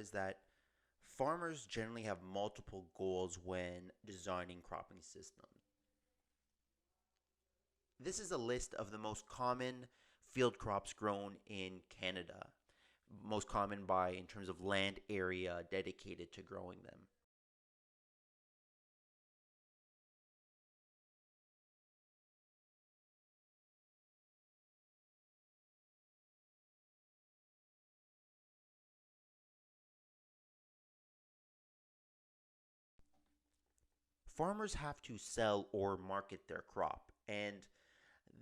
is that farmers generally have multiple goals when designing cropping systems. This is a list of the most common field crops grown in Canada, most common by in terms of land area dedicated to growing them. Farmers have to sell or market their crop, and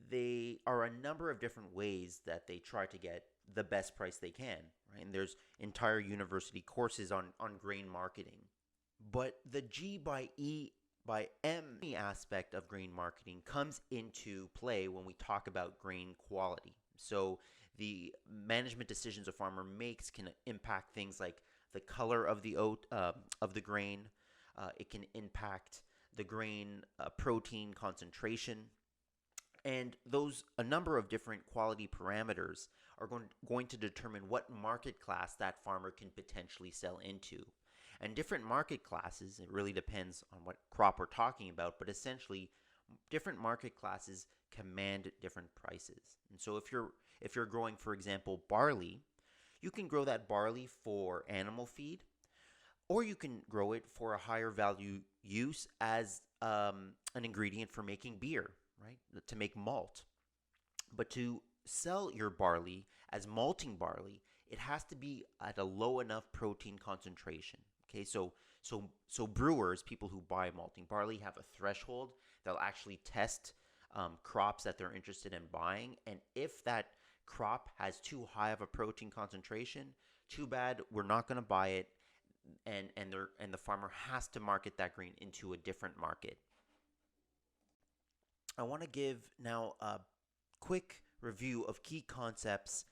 they are a number of different ways that they try to get the best price they can, right? And there's entire university courses on grain marketing. But the G by E by M aspect of grain marketing comes into play when we talk about grain quality. So the management decisions a farmer makes can impact things like the color of the oat of the grain. It can impact the grain protein concentration, and those a number of different quality parameters are going to determine what market class that farmer can potentially sell into. And different market classes, it really depends on what crop we're talking about, but essentially different market classes command different prices. And so if you're growing, for example, barley, you can grow that barley for animal feed, or you can grow it for a higher value use as an ingredient for making beer, right? To make malt. But to sell your barley as malting barley, it has to be at a low enough protein concentration. Okay, so brewers, people who buy malting barley, have a threshold. They'll actually test crops that they're interested in buying, and if that crop has too high of a protein concentration, too bad, we're not going to buy it, and the farmer has to market that grain into a different market. I want to give now a quick review of key concepts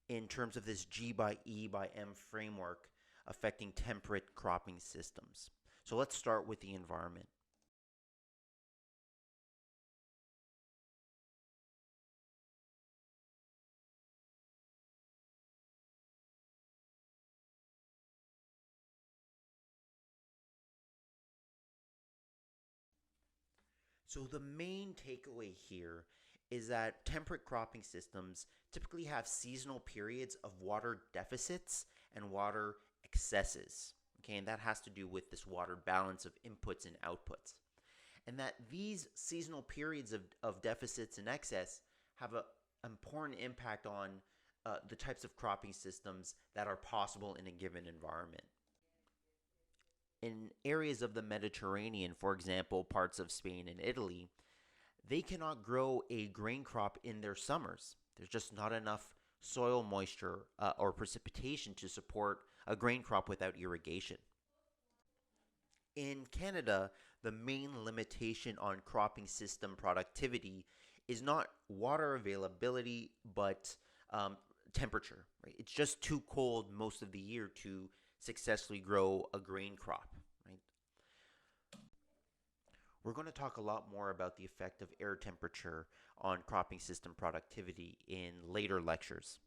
in terms of this G by E by M framework affecting temperate cropping systems. So let's start with the environment. So the main takeaway here is that temperate cropping systems typically have seasonal periods of water deficits and water excesses. Okay, and that has to do with this water balance of inputs and outputs. And that these seasonal periods of deficits and excess have an important impact on the types of cropping systems that are possible in a given environment. In areas of the Mediterranean, for example, parts of Spain and Italy, they cannot grow a grain crop in their summers. There's just not enough soil moisture or precipitation to support a grain crop without irrigation. In Canada, the main limitation on cropping system productivity is not water availability, but temperature. Right? It's just too cold most of the year to successfully grow a grain crop. Right? We're going to talk a lot more about the effect of air temperature on cropping system productivity in later lectures.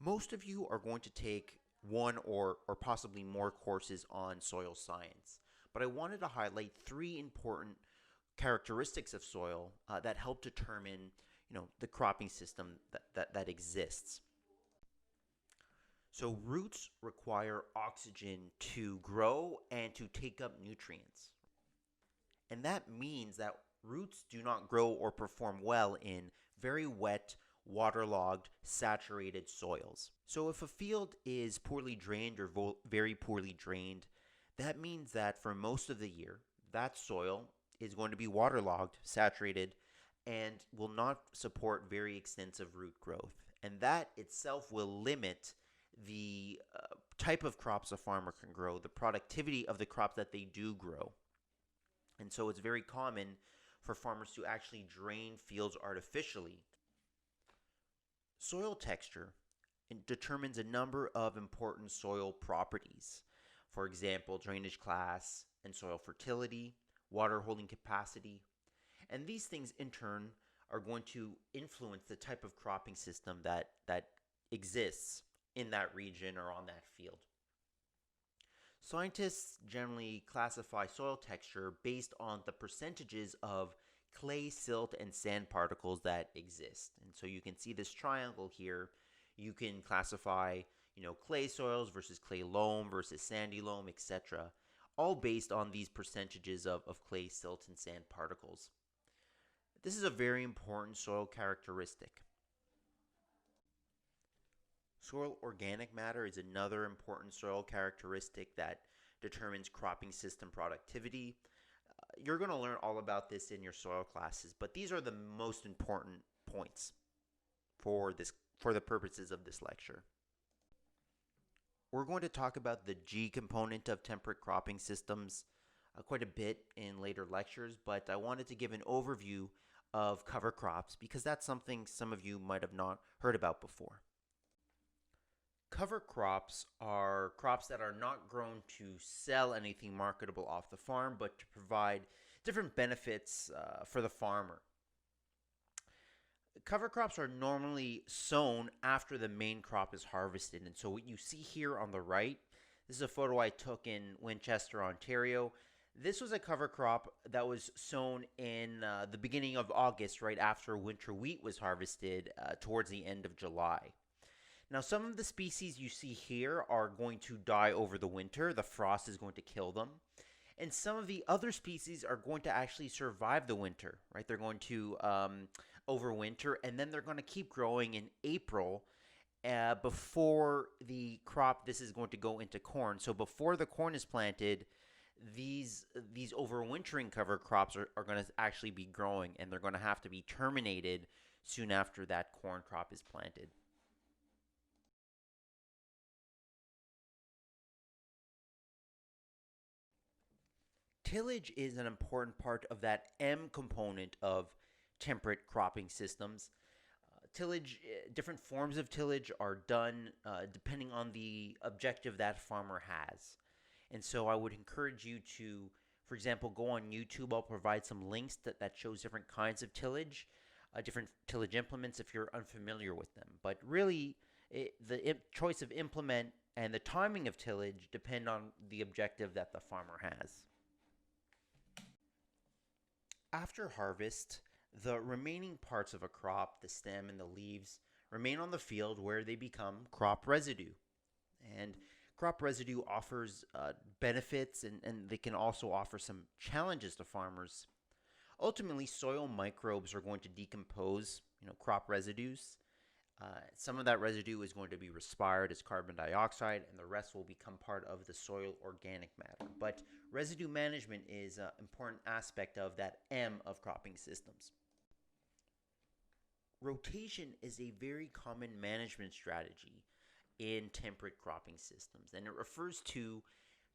Most of you are going to take one or possibly more courses on soil science, but I wanted to highlight three important characteristics of soil that help determine the cropping system that exists. So roots require oxygen to grow and to take up nutrients. And that means that roots do not grow or perform well in very wet, waterlogged, saturated soils. So if a field is poorly drained or very poorly drained, that means that for most of the year, that soil is going to be waterlogged, saturated, and will not support very extensive root growth. And that itself will limit the type of crops a farmer can grow, the productivity of the crops that they do grow. And so it's very common for farmers to actually drain fields artificially. Soil texture determines a number of important soil properties. For example, drainage class and soil fertility, water holding capacity. And these things in turn are going to influence the type of cropping system that exists in that region or on that field. Scientists generally classify soil texture based on the percentages of clay, silt, and sand particles that exist. And so you can see this triangle here. You can classify, clay soils versus clay loam versus sandy loam, etc., all based on these percentages of clay, silt, and sand particles. This is a very important soil characteristic. Soil organic matter is another important soil characteristic that determines cropping system productivity. You're going to learn all about this in your soil classes, but these are the most important points for the purposes of this lecture. We're going to talk about the G component of temperate cropping systems quite a bit in later lectures, but I wanted to give an overview of cover crops because that's something some of you might have not heard about before. Cover crops are crops that are not grown to sell anything marketable off the farm, but to provide different benefits for the farmer. Cover crops are normally sown after the main crop is harvested. And so what you see here on the right, this is a photo I took in Winchester, Ontario. This was a cover crop that was sown in the beginning of August, right after winter wheat was harvested towards the end of July. Now, some of the species you see here are going to die over the winter. The frost is going to kill them. And some of the other species are going to actually survive the winter, right? They're going to overwinter, and then they're going to keep growing in April before the crop. This is going to go into corn. So before the corn is planted, these overwintering cover crops are going to actually be growing, and they're going to have to be terminated soon after that corn crop is planted. Tillage is an important part of that M component of temperate cropping systems. Tillage, different forms of tillage are done depending on the objective that farmer has. And so I would encourage you to, for example, go on YouTube. I'll provide some links that shows different kinds of tillage, different tillage implements if you're unfamiliar with them. But really, the choice of implement and the timing of tillage depend on the objective that the farmer has. After harvest, the remaining parts of a crop, the stem and the leaves, remain on the field where they become crop residue. And crop residue offers benefits and they can also offer some challenges to farmers. Ultimately, soil microbes are going to decompose, crop residues. Some of that residue is going to be respired as carbon dioxide, and the rest will become part of the soil organic matter. But residue management is an important aspect of that M of cropping systems. Rotation is a very common management strategy in temperate cropping systems, and it refers to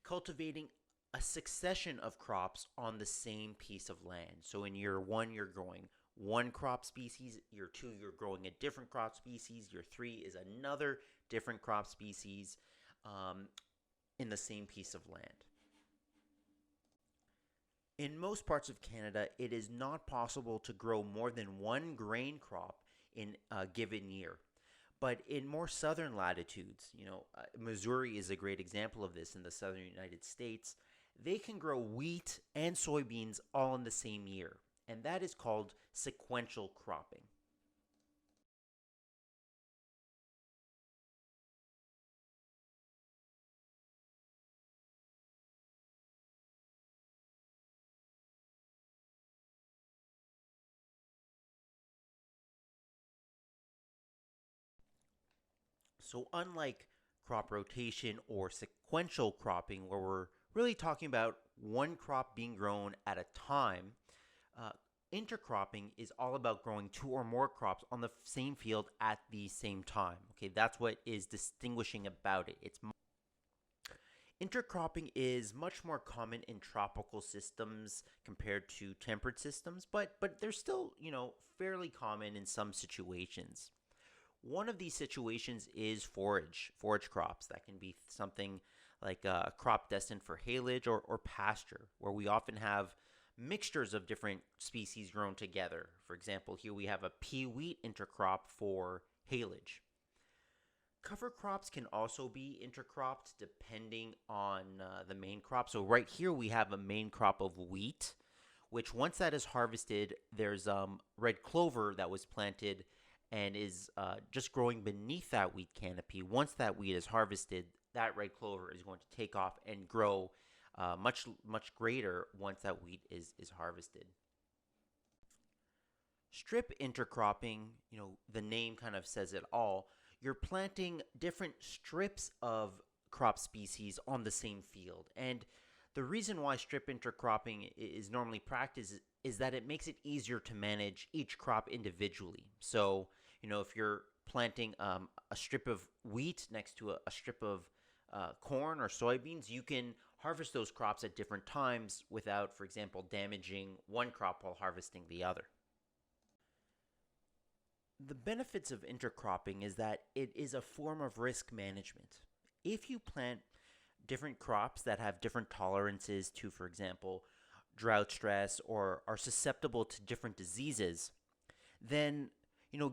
cultivating a succession of crops on the same piece of land. So in year one, you're growing one crop species. Year two, you're growing a different crop species. Year three is another different crop species in the same piece of land. In most parts of Canada, it is not possible to grow more than one grain crop in a given year. But in more southern latitudes, Missouri is a great example of this in the southern United States. They can grow wheat and soybeans all in the same year, and that is called sequential cropping. So unlike crop rotation or sequential cropping, where we're really talking about one crop being grown at a time, uh, intercropping is all about growing two or more crops on the same field at the same time. Okay, that's what is distinguishing about it. Intercropping is much more common in tropical systems compared to temperate systems, but they're still, fairly common in some situations. One of these situations is forage crops. That can be something like a crop destined for haylage or pasture, where we often have mixtures of different species grown together. For example, here we have a pea wheat intercrop for haylage. Cover crops can also be intercropped depending on the main crop. So right here we have a main crop of wheat, which once that is harvested, there's red clover that was planted and is just growing beneath that wheat canopy. Once that wheat is harvested, that red clover is going to take off and grow much greater once that wheat is harvested. Strip intercropping, the name kind of says it all. You're planting different strips of crop species on the same field. And the reason why strip intercropping is normally practiced is that it makes it easier to manage each crop individually. So, if you're planting a strip of wheat next to a strip of corn or soybeans, you can harvest those crops at different times without, for example, damaging one crop while harvesting the other. The benefits of intercropping is that it is a form of risk management. If you plant different crops that have different tolerances to, for example, drought stress or are susceptible to different diseases, then,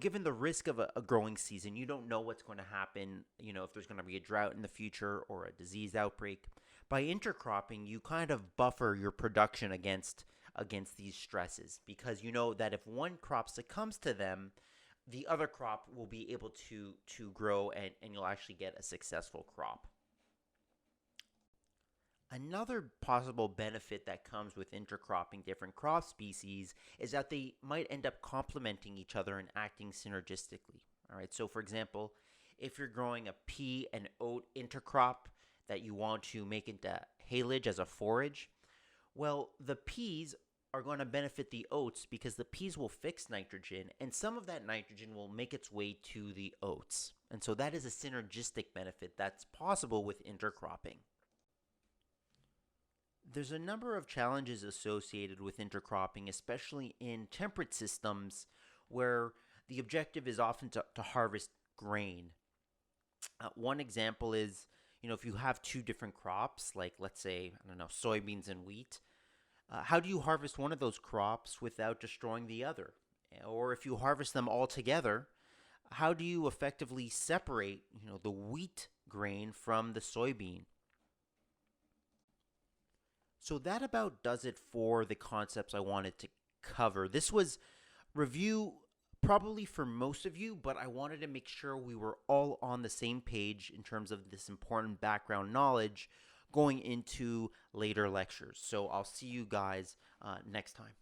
given the risk of a growing season, you don't know what's going to happen, if there's going to be a drought in the future or a disease outbreak. By intercropping, you kind of buffer your production against these stresses because you know that if one crop succumbs to them, the other crop will be able to grow and you'll actually get a successful crop. Another possible benefit that comes with intercropping different crop species is that they might end up complementing each other and acting synergistically. All right, so for example, if you're growing a pea and oat intercrop that you want to make into haylage as a forage, well, the peas are going to benefit the oats because the peas will fix nitrogen and some of that nitrogen will make its way to the oats. And so that is a synergistic benefit that's possible with intercropping. There's a number of challenges associated with intercropping, especially in temperate systems where the objective is often to harvest grain. One example is, if you have two different crops, like let's say, soybeans and wheat, how do you harvest one of those crops without destroying the other? Or if you harvest them all together, how do you effectively separate, the wheat grain from the soybean? So that about does it for the concepts I wanted to cover. This was review probably for most of you, but I wanted to make sure we were all on the same page in terms of this important background knowledge going into later lectures. So I'll see you guys next time.